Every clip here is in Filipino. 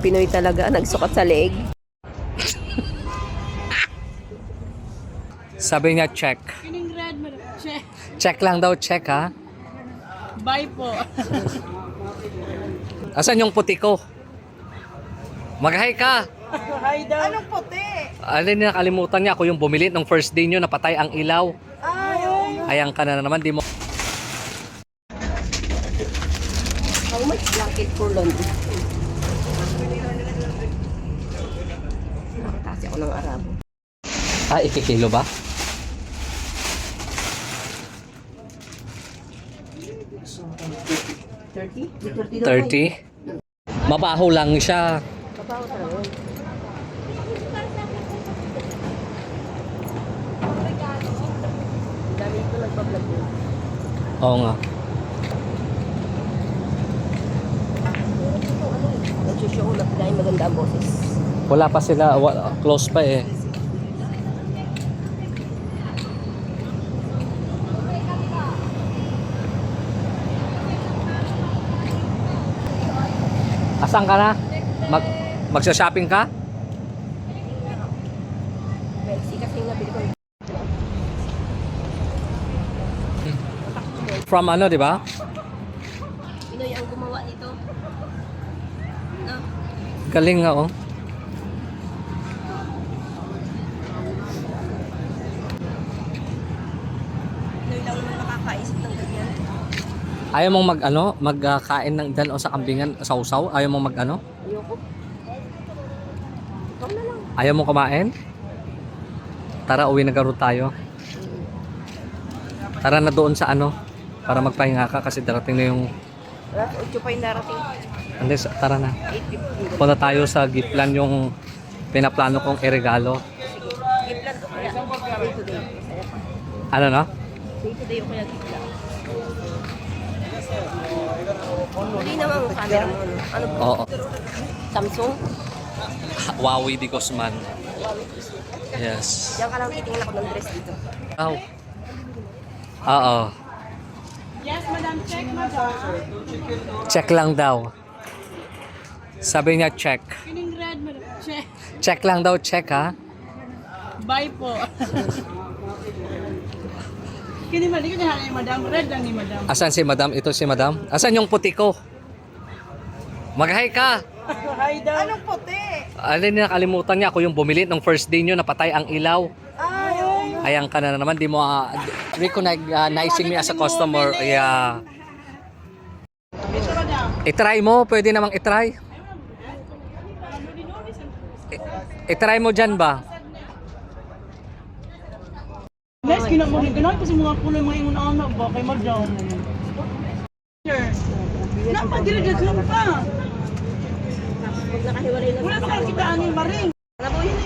Pinoy talaga, nagsukat sa leeg. Sabi niya check. Kining red, madam. Check. Check lang daw, check ha. Bye po. Asan yung puti ko? Mag-hi ka. Hi daw. Anong puti? Alin na nakalimutan niya, ako yung bumili nung first day nyo, napatay ang ilaw. Ayan ka na naman, di mo. How much blanket for laundry? Nakatasi ako ng Arabo. Ah, ikikilo ba? 30? Mabaho lang siya. Kabaho talaga yun. Dami ko nagbablog yun. Oo nga. Nagsushow na dahil maganda ang boses. Wala pa sila, close pa eh. Asan ka na? Magsha-shopping ka? Merci kasi nabili ko. From ano, di ba? Pinoy ang gumawa nito. No? Galing nga oh. Pinoy lang naman makakaisip ng ganyan. Ayaw mong magkain ng dan o sa kambingan, sausaw? Ayaw mong Ayoko. Ikaw na lang. Ayaw mong kumain? Tara, uwi na garo tayo. Tara na doon sa para magpahinga ka kasi darating na yung... Alas 8 pa yung narating. Andes, tara na. 8:50. Punta tayo sa Giplan yung pinaplano kong iregalo. Giplan ko kaya. Day to day. Masaya pa. Ano na? Day to day ko kaya giplan. Hindi naman ang camera mo. Ano po? Oo. Samsung? Huawei di Guzman. Yes. Diyan ka lang titingnan ako ng dress dito. Oh. Oo. Yes, madam. Check, madam. Check lang daw. Sabi niya check. Kining red, madam. Check. Check lang daw, check ha. Bye po. Kini mali ko ni madam. Red lang ni madam. Asan si madam? Ito si madam. Asan yung puti ko? Mag-hi ka. Hi daw. Anong puti? Alin na nakalimutan niya, ako yung bumili nung first day nyo, napatay ang ilaw. Ayan ka na naman, di mo recognizing me as a customer. Yeah. Ito madam. I-try mo, pwede namang i-try. I-try mo dyan ba? Next, kinamuli gano'n kasi mga kulay mga ingon anak ba kay madam. Sir. Napadira-dira pa. Huwag nakahiwalay na. Wala pa kita ani maring. Alam mo yun?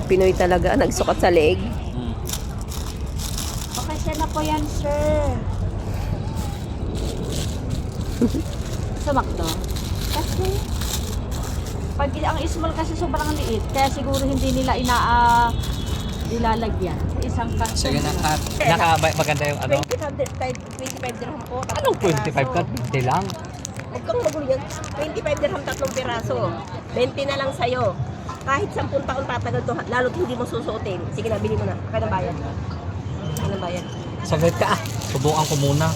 Pinoy talaga, nagsukat sa leeg. Pakasya na po yan, sir. Sa McDo. Kasi, pag ang small kasi sobrang liit, kaya siguro hindi nila ilalagyan. Isang kaso. Sige na, Kat. Maganda yung 25 dirham po. Anong 25 ka? 20 lang. Huwag kang magulo yan. 25 dirham, 3 piraso. 20 na lang sa'yo. Kahit 10 taon tatagal to, lalo't hindi mo susuotin. Sige na, bili mo na. Kaya ng bayad. Kaya ng bayad. Saglit ka ah. Subukan ko muna.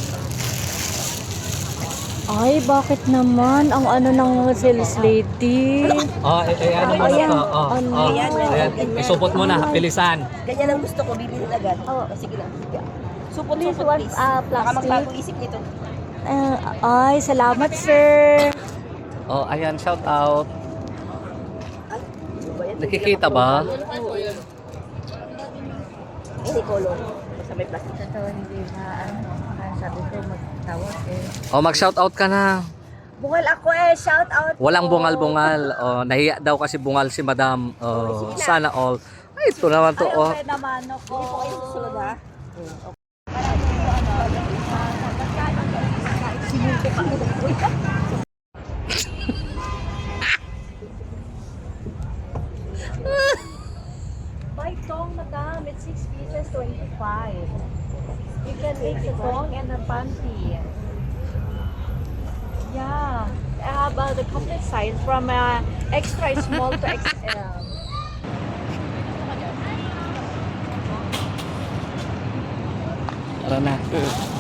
Ay, bakit naman? Ang ano ng sales lady. Oh, ano mo Ayan. na to? Ayan. Isupot mo na, bilisan. Ganyan ang gusto ko, bibili agad. Oh. Sige lang. Supot, Please, supot, one, please. plastic. Baka magbago isip nito. Ay, salamat, sir. Oh, ayan, shout out. Ano ba yan? Nakikita ba? Any color. Basta may plastic. Ito, hindi na, sabi ko magtawag eh. Oh, mag-shout out ka na. Bungal ako eh, shout out Walang po. bungal-bungal. Oh, nahiya daw kasi bungal si Madam. Oh, sana all. Ay, ito naman to. Ay, Oh. okay naman ako. Hindi po kayo susunod ha. Sinuko ka mo. madam. It's 6 pieces, 25. You can make the thong and the panty. Yeah. I have the complete size from extra small to XL. Tara na.